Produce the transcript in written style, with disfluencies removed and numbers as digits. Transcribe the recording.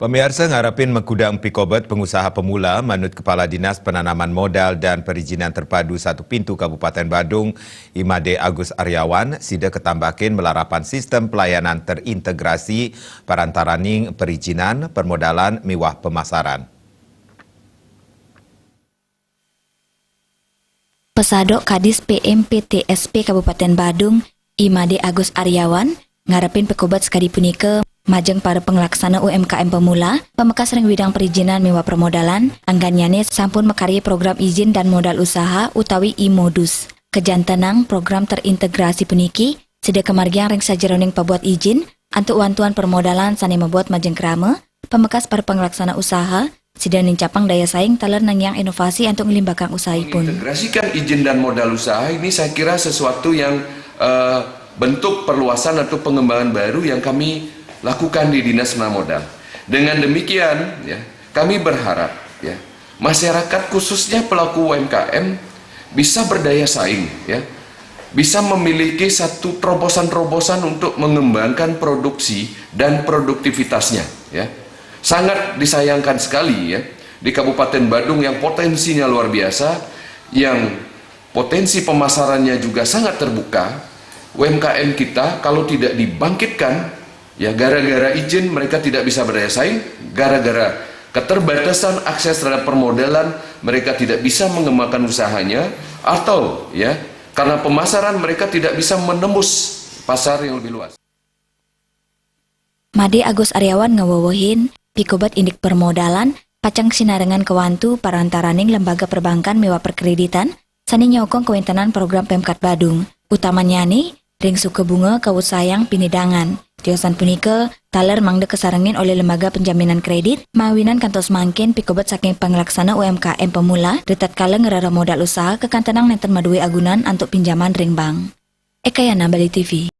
Pemirsa ngarapin mengkudang pikobet pengusaha pemula menurut Kepala Dinas Penanaman Modal dan Perizinan Terpadu Satu Pintu Kabupaten Badung, Imade Agus Aryawan, sida ketambakin melarapan sistem pelayanan terintegrasi perantaraning perizinan, permodalan, miwah pemasaran. Pesadok Kadis PMPTSP Kabupaten Badung, Imade Agus Aryawan, ngarepin pekobat sekali punika majeng para pengelaksana UMKM pemula, pemekas ring bidang perizinan miwa permodalan, anggannyane sampun mekarya program izin dan modal usaha utawi IMODUS. Kejantenang program terintegrasi puniki, sida kemargian ring sajeroning pembuat izin, antuk wantuan permodalan sane membuat majeng krama, pemekas para pengelaksana usaha, sida nincapang daya saing taler nang yang inovasi untuk ngelimbakang usahaipun. Integrasikan izin dan modal usaha ini saya kira sesuatu yang bentuk perluasan atau pengembangan baru yang kami lakukan di Dinas Penanaman Modal. Dengan demikian, ya, kami berharap ya, masyarakat khususnya pelaku UMKM bisa berdaya saing, ya, bisa memiliki satu terobosan-terobosan untuk mengembangkan produksi dan produktivitasnya. Ya. Sangat disayangkan sekali ya, di Kabupaten Badung yang potensinya luar biasa, yang potensi pemasarannya juga sangat terbuka, UMKM kita kalau tidak dibangkitkan, ya gara-gara izin mereka tidak bisa berdaya saing, gara-gara keterbatasan akses terhadap permodalan mereka tidak bisa mengembangkan usahanya, atau ya karena pemasaran mereka tidak bisa menembus pasar yang lebih luas. Made Agus Aryawan ngawawahin pikobat indik permodalan pacang sinarengan kewantu parantaraning lembaga perbankan miwa perkreditan sani nyokong kewentenan program Pemkat Badung, utamanya nih ring suku bunga kawusayang pinidangan. Tiosan punika, taler mangde kesarengin oleh lembaga penjaminan kredit, mawinan kantos mangkin pikobat saking pengelaksana UMKM pemula, detat kala ngerara modal usaha kekantenang nenten madue agunan untuk pinjaman ring bank. Ekayana Bali TV.